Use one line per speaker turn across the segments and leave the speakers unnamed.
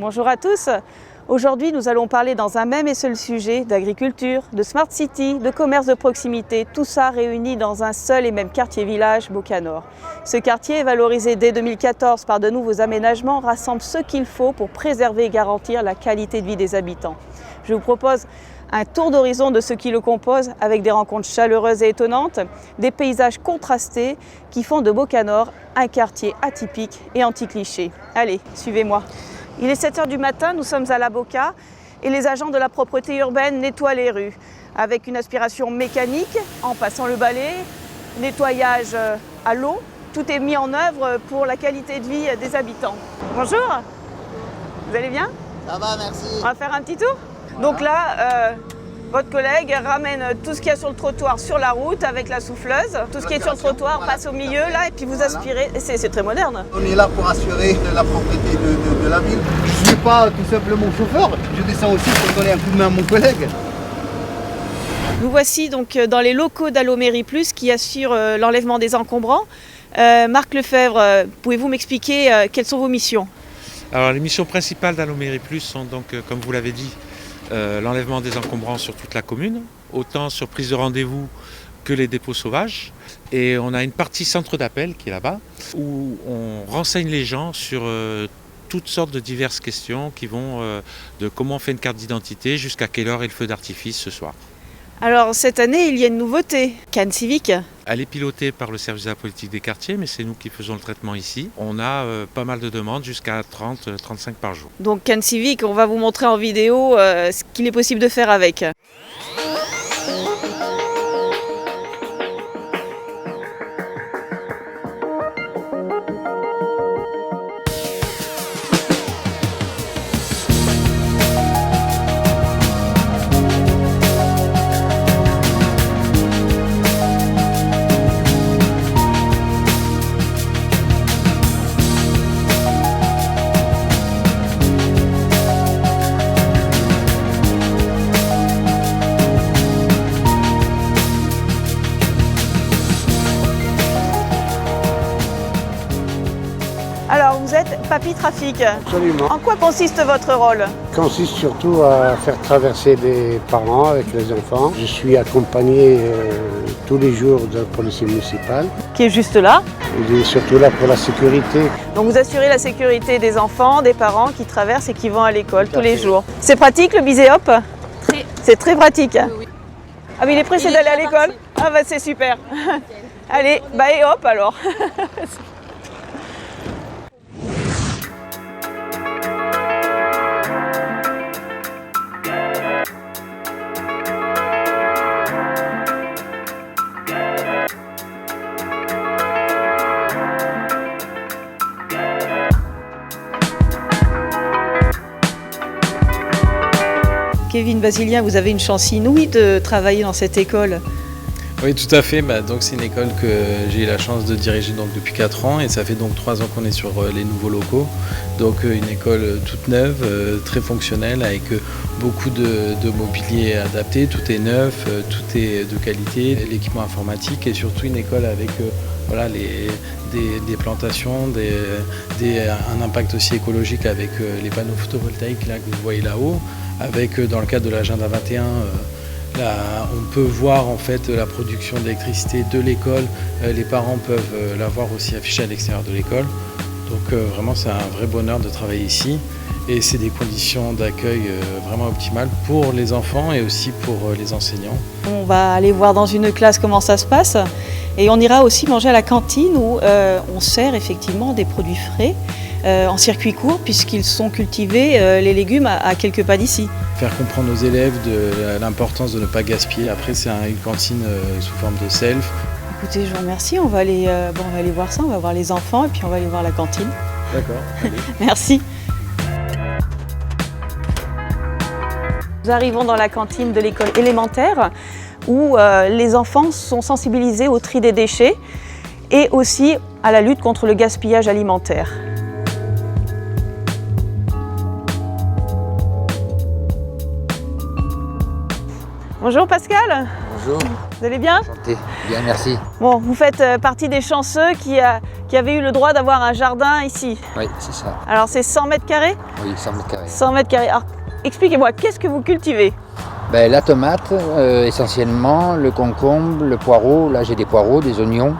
Bonjour à tous. Aujourd'hui, nous allons parler dans un même et seul sujet d'agriculture, de smart city, de commerce de proximité, tout ça réuni dans un seul et même quartier-village, Beaucanor. Ce quartier, valorisé dès 2014 par de nouveaux aménagements, rassemble ce qu'il faut pour préserver et garantir la qualité de vie des habitants. Je vous propose un tour d'horizon de ce qui le compose avec des rencontres chaleureuses et étonnantes, des paysages contrastés qui font de Beaucanor un quartier atypique et anti-cliché. Allez, suivez-moi. Il est 7 h du matin, nous sommes à la Boca et les agents de la propreté urbaine nettoient les rues avec une aspiration mécanique en passant le balai, nettoyage à l'eau. Tout est mis en œuvre pour la qualité de vie des habitants. Bonjour, vous allez bien?
Ça va, merci.
On va faire un petit tour. Voilà. Donc là, votre collègue ramène tout ce qu'il y a sur le trottoir sur la route avec la souffleuse. Tout ce qui est sur le trottoir passe au milieu là et puis vous aspirez. C'est très moderne.
On est là pour assurer la propreté de la ville. Je ne suis pas tout simplement chauffeur, je descends aussi pour donner un coup de main à mon collègue.
Nous voici donc dans les locaux d'Allomérie Plus qui assurent l'enlèvement des encombrants. Marc Lefebvre, pouvez-vous m'expliquer quelles sont vos missions?
Alors les missions principales d'Allomérie Plus sont donc, comme vous l'avez dit, l'enlèvement des encombrants sur toute la commune, autant sur prise de rendez-vous que les dépôts sauvages. Et on a une partie centre d'appel qui est là-bas, où on renseigne les gens sur toutes sortes de diverses questions qui vont de comment on fait une carte d'identité jusqu'à quelle heure est le feu d'artifice ce soir.
Alors cette année, il y a une nouveauté, Cannes Civique.
Elle est pilotée par le service de la politique des quartiers, mais c'est nous qui faisons le traitement ici. On a pas mal de demandes, jusqu'à 30-35 par jour.
Donc Cannes Civique, on va vous montrer en vidéo ce qu'il est possible de faire avec. Alors, vous êtes Papy Trafic.
Absolument.
En quoi consiste votre rôle?
Consiste surtout à faire traverser les parents avec les enfants. Je suis accompagné tous les jours d'un policier municipal.
Qui est juste là.
Il est surtout là pour la sécurité.
Donc vous assurez la sécurité des enfants, des parents qui traversent et qui vont à l'école tous les jours. C'est pratique le biséop? C'est très pratique.
Oui.
Ah mais il est pressé d'aller à l'école? Ah bah c'est super. Allez, bah et hop alors. Kevin Basilien, vous avez une chance inouïe de travailler dans cette école.
Oui, tout à fait. Donc, c'est une école que j'ai eu la chance de diriger donc, depuis 4 ans et ça fait donc 3 ans qu'on est sur les nouveaux locaux. Donc une école toute neuve, très fonctionnelle avec beaucoup de mobilier adapté, tout est neuf, tout est de qualité, l'équipement informatique et surtout une école avec voilà, des plantations, un impact aussi écologique avec les panneaux photovoltaïques là, que vous voyez là-haut. Avec, dans le cadre de l'agenda 21, là, on peut voir en fait la production d'électricité de l'école. Les parents peuvent la voir aussi affichée à l'extérieur de l'école. Donc vraiment c'est un vrai bonheur de travailler ici. Et c'est des conditions d'accueil vraiment optimales pour les enfants et aussi pour les enseignants.
On va aller voir dans une classe comment ça se passe. Et on ira aussi manger à la cantine où on sert effectivement des produits frais. En circuit court puisqu'ils sont cultivés, les légumes, à quelques pas d'ici.
Faire comprendre aux élèves de l'importance de ne pas gaspiller. Après c'est une cantine sous forme de self.
Écoutez, je vous remercie, on va aller voir ça, on va voir les enfants et puis on va aller voir la cantine.
D'accord.
Merci. Nous arrivons dans la cantine de l'école élémentaire où les enfants sont sensibilisés au tri des déchets et aussi à la lutte contre le gaspillage alimentaire. Bonjour Pascal.
Bonjour.
Vous allez bien?
Enchanté. Bien, merci.
Bon, vous faites partie des chanceux qui qui avez eu le droit d'avoir un jardin ici.
Oui, c'est ça.
Alors c'est 100 mètres carrés?
Oui, 100 mètres carrés.
100 mètres carrés. Alors expliquez-moi, qu'est-ce que vous cultivez?
Ben, la tomate, essentiellement, le concombre, le poireau. Là, j'ai des poireaux, des oignons.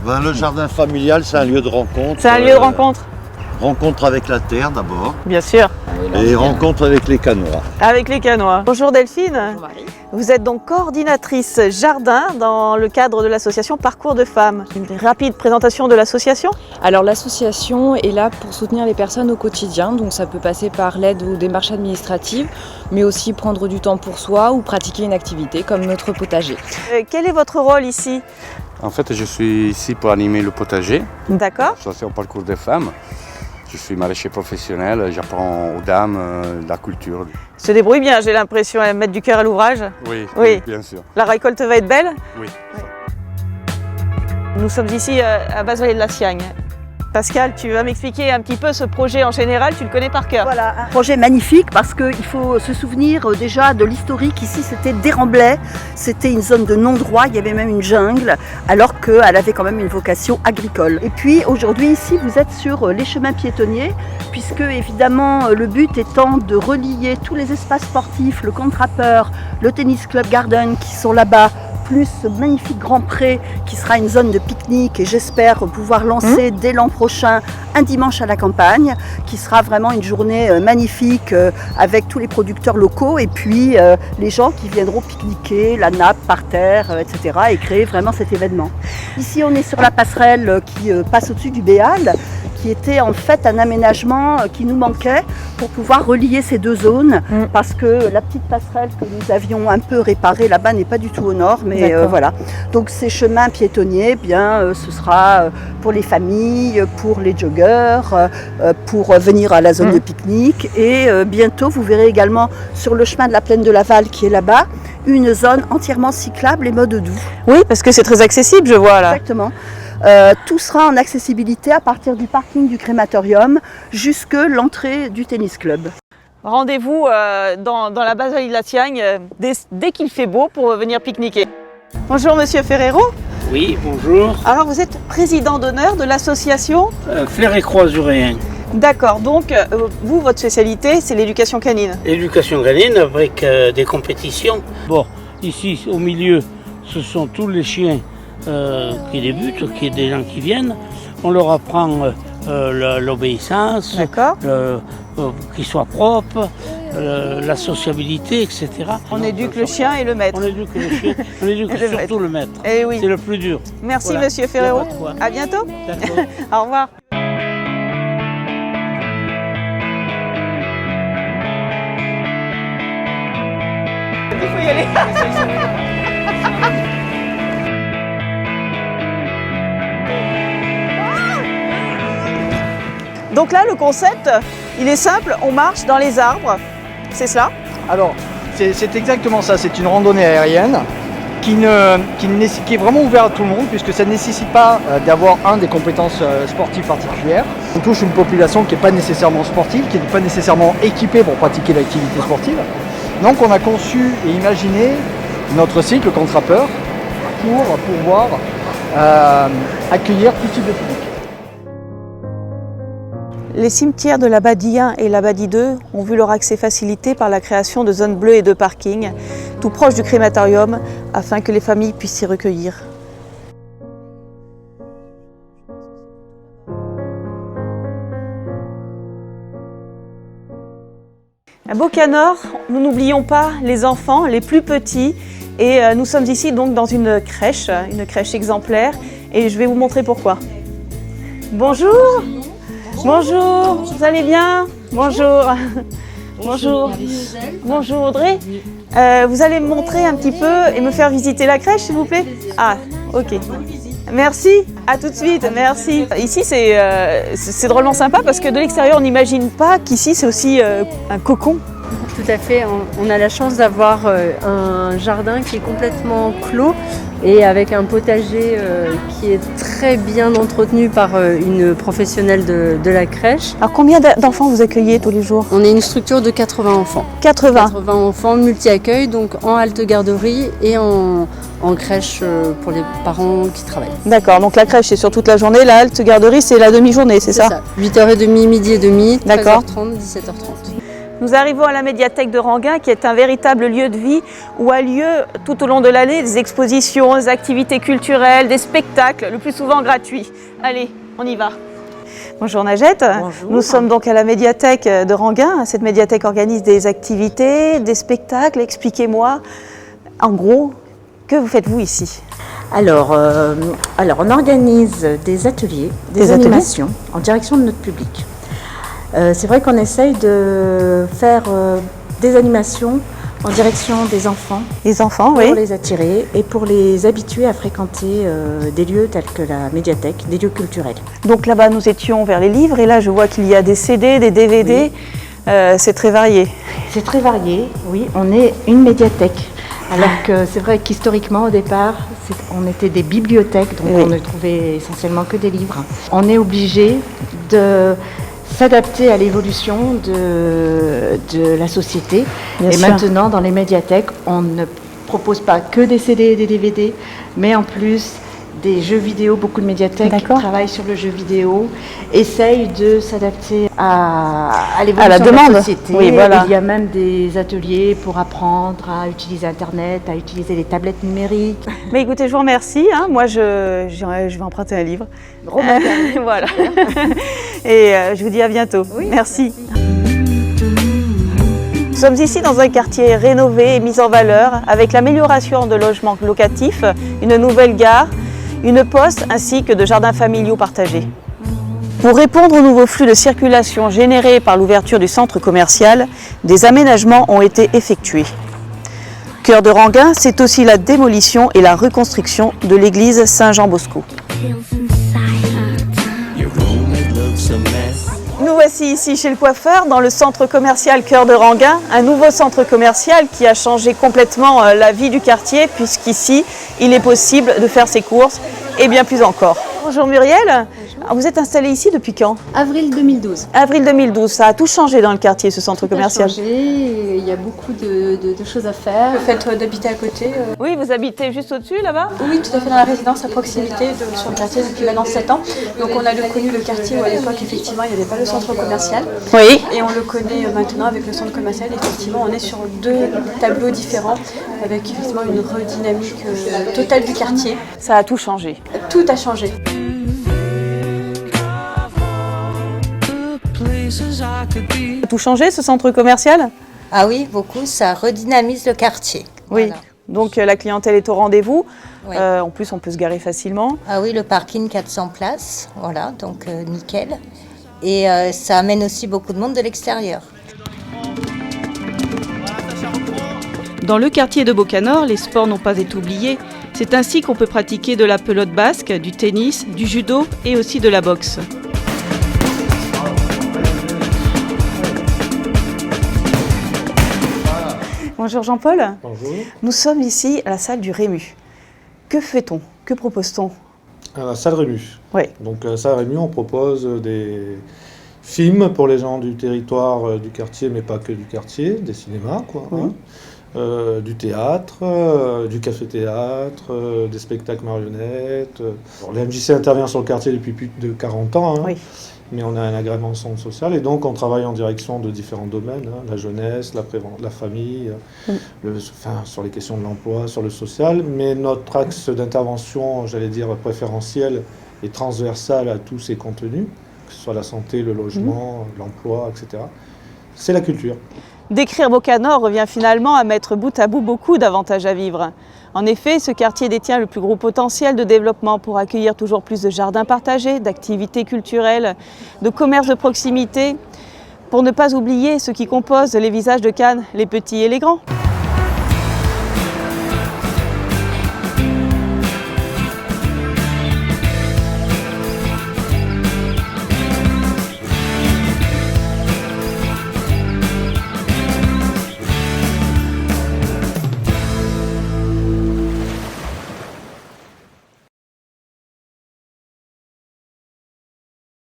Ben, le jardin familial, c'est un lieu de rencontre.
C'est un lieu de rencontre?
Rencontre avec la terre d'abord,
Bien sûr.
et rencontre avec les canois.
Avec les canois. Bonjour Delphine.
Bonjour Marie.
Vous êtes donc coordinatrice jardin dans le cadre de l'association Parcours de Femmes. Une rapide présentation de l'association?
Alors l'association est là pour soutenir les personnes au quotidien, donc ça peut passer par l'aide aux démarches administratives, mais aussi prendre du temps pour soi ou pratiquer une activité comme notre potager.
Quel est votre rôle ici?
En fait, je suis ici pour animer le potager,
D'accord.
l'association Parcours des Femmes. Je suis maraîcher professionnel, j'apprends aux dames la culture.
Se débrouille bien, j'ai l'impression, à mettre du cœur à l'ouvrage.
Oui, bien sûr.
La récolte va être belle?
Oui.
Nous sommes ici à Basse-Vallée de la Siagne. Pascal, tu vas m'expliquer un petit peu ce projet en général, tu le connais par cœur.
Voilà, un projet magnifique parce qu'il faut se souvenir déjà de l'historique. Ici, c'était Desremblais, c'était une zone de non-droit, il y avait même une jungle, alors qu'elle avait quand même une vocation agricole. Et puis aujourd'hui, ici, vous êtes sur les chemins piétonniers, puisque évidemment, le but étant de relier tous les espaces sportifs, le Contrapeur, le Tennis Club Garden qui sont là-bas, plus ce magnifique grand pré qui sera une zone de pique-nique et j'espère pouvoir lancer dès l'an prochain un dimanche à la campagne qui sera vraiment une journée magnifique avec tous les producteurs locaux et puis les gens qui viendront pique-niquer, la nappe par terre, etc. et créer vraiment cet événement. Ici on est sur la passerelle qui passe au-dessus du Béal, qui était en fait un aménagement qui nous manquait pour pouvoir relier ces deux zones parce que la petite passerelle que nous avions un peu réparée là-bas n'est pas du tout au nord, mais voilà. Donc ces chemins piétonniers, ce sera pour les familles, pour les joggers, pour venir à la zone de pique-nique et bientôt vous verrez également sur le chemin de la plaine de Laval qui est là-bas, une zone entièrement cyclable et mode doux.
Oui, parce que c'est très accessible, je vois là.
Exactement. Tout sera en accessibilité à partir du parking du crématorium jusque l'entrée du tennis club.
Rendez-vous dans la Basse-Vallée de la Siagne dès qu'il fait beau pour venir pique-niquer. Bonjour Monsieur Ferrero.
Oui, bonjour.
Alors vous êtes président d'honneur de l'association
Flair et Croix-Uréen.
D'accord, donc vous, votre spécialité, c'est l'éducation canine.
Éducation canine avec des compétitions. Bon, ici au milieu, ce sont tous les chiens qui débutent, des gens qui viennent. On leur apprend l'obéissance, qu'ils soient propres, la sociabilité, etc.
On éduque le chien et le maître.
On éduque le chien, on éduque surtout le maître.
Eh oui.
C'est le plus dur.
Merci
voilà.
Monsieur Ferrero. À bientôt.
D'accord.
Au revoir. Il faut y aller. Donc là, le concept, il est simple, on marche dans les arbres, c'est cela?
Alors, c'est exactement ça, c'est une randonnée aérienne qui est vraiment ouverte à tout le monde puisque ça ne nécessite pas d'avoir des compétences sportives particulières. On touche une population qui n'est pas nécessairement sportive, qui n'est pas nécessairement équipée pour pratiquer l'activité sportive. Donc on a conçu et imaginé notre site, le Contrapeur, pour pouvoir accueillir tout type de public.
Les cimetières de la Badie 1 et la Badie 2 ont vu leur accès facilité par la création de zones bleues et de parking, tout proche du crématorium, afin que les familles puissent s'y recueillir. À Beaucanor, nous n'oublions pas les enfants, les plus petits, et nous sommes ici donc dans une crèche exemplaire, et je vais vous montrer pourquoi. Bonjour. Bonjour, vous allez bien? Bonjour. Bonjour. Bonjour Audrey. Vous allez me montrer un petit peu et me faire visiter la crèche s'il vous plaît? Ah, ok. Merci, à tout de suite, merci. Ici c'est drôlement sympa parce que de l'extérieur on n'imagine pas qu'ici c'est aussi un cocon
Tout à fait, on a la chance d'avoir un jardin qui est complètement clos et avec un potager qui est très bien entretenu par une professionnelle de la crèche.
Alors combien d'enfants vous accueillez tous les jours?
On est une structure de 80 enfants.
80
enfants multi-accueil, donc en halte garderie et en crèche pour les parents qui travaillent.
D'accord, donc la crèche c'est sur toute la journée, la halte garderie c'est la demi-journée, c'est ça?
8h30, midi et demi,
13h30,
17h30.
Nous arrivons à la médiathèque de Ranguin qui est un véritable lieu de vie où a lieu tout au long de l'année des expositions, des activités culturelles, des spectacles, le plus souvent gratuits. Allez, on y va. Bonjour Najette.
Bonjour.
Nous sommes donc à la médiathèque de Ranguin. Cette médiathèque organise des activités, des spectacles. Expliquez-moi, en gros, que faites-vous ici?
Alors, on organise des ateliers, des animations en direction de notre public. C'est vrai qu'on essaye de faire des animations en direction des enfants.
Les enfants,
pour les attirer et pour les habituer à fréquenter des lieux tels que la médiathèque, des lieux culturels.
Donc là-bas, nous étions vers les livres et là, je vois qu'il y a des CD, des DVD. Oui. C'est très varié.
C'est très varié, oui. On est une médiathèque. Alors que c'est vrai qu'historiquement, au départ, on était des bibliothèques, donc on ne trouvait essentiellement que des livres. On est obligé de s'adapter à l'évolution de la société. Bien sûr. Maintenant, dans les médiathèques, on ne propose pas que des CD et des DVD, mais en plus des jeux vidéo. Beaucoup de médiathèques travaillent sur le jeu vidéo, essayent de s'adapter à l'évolution de la société.
Oui, voilà.
Il y a même des ateliers pour apprendre à utiliser Internet, à utiliser les tablettes numériques.
Mais écoutez, je vous remercie. Moi, je vais emprunter un livre. Voilà. Et je vous dis à bientôt.
Oui,
merci. Nous sommes ici dans un quartier rénové et mis en valeur avec l'amélioration de logements locatifs, une nouvelle gare, une poste ainsi que de jardins familiaux partagés. Pour répondre aux nouveaux flux de circulation générés par l'ouverture du centre commercial, des aménagements ont été effectués. Cœur de Ranguin, c'est aussi la démolition et la reconstruction de l'église Saint-Jean-Bosco. Nous voici ici chez le coiffeur, dans le centre commercial Cœur de Ranguin, un nouveau centre commercial qui a changé complètement la vie du quartier, puisqu'ici, il est possible de faire ses courses et bien plus encore. Bonjour Muriel. Bonjour. Vous êtes installée ici depuis quand?
Avril 2012.
Avril 2012, ça a tout changé dans le quartier, ce centre commercial.
Tout a changé, il y a beaucoup de choses à faire. Le fait d'habiter à côté.
Oui, vous habitez juste au-dessus là-bas?
Oui, tout à fait, dans la résidence à proximité sur le quartier depuis maintenant 7 ans. Donc on a connu le quartier où à l'époque effectivement il n'y avait pas le centre commercial.
Oui.
Et on le connaît maintenant avec le centre commercial. Effectivement, on est sur 2 tableaux différents avec effectivement une redynamique totale du quartier.
Ça a tout changé.
Tout a changé.
Tout changé ce centre commercial?
Ah oui, beaucoup, ça redynamise le quartier.
Oui, voilà. Donc la clientèle est au rendez-vous.
Oui.
En plus, on peut se garer facilement.
Ah oui, le parking 400 places, voilà, donc nickel. Et ça amène aussi beaucoup de monde de l'extérieur.
Dans le quartier de Beaucanor, les sports n'ont pas été oubliés. C'est ainsi qu'on peut pratiquer de la pelote basque, du tennis, du judo et aussi de la boxe. Bonjour Jean-Paul.
Bonjour.
Nous sommes ici à la salle du Rému. Que fait-on? Que propose-t-on?
À la salle Rému.
Oui.
Donc à la salle Rému, on propose des films pour les gens du territoire du quartier, mais pas que du quartier, des cinémas, quoi. Oui. Du théâtre, du café-théâtre, des spectacles marionnettes. Alors, la MJC intervient sur le quartier depuis plus de 40 ans.
Oui.
Mais on a un agrément centre social et donc on travaille en direction de différents domaines, la jeunesse, la famille, sur les questions de l'emploi, sur le social. Mais notre axe d'intervention, j'allais dire préférentiel et transversal à tous ces contenus, que ce soit la santé, le logement, l'emploi, etc., c'est la culture.
Décrire Beaucanor revient finalement à mettre bout à bout beaucoup d'avantages à vivre. En effet, ce quartier détient le plus gros potentiel de développement pour accueillir toujours plus de jardins partagés, d'activités culturelles, de commerces de proximité, pour ne pas oublier ce qui compose les visages de Cannes, les petits et les grands.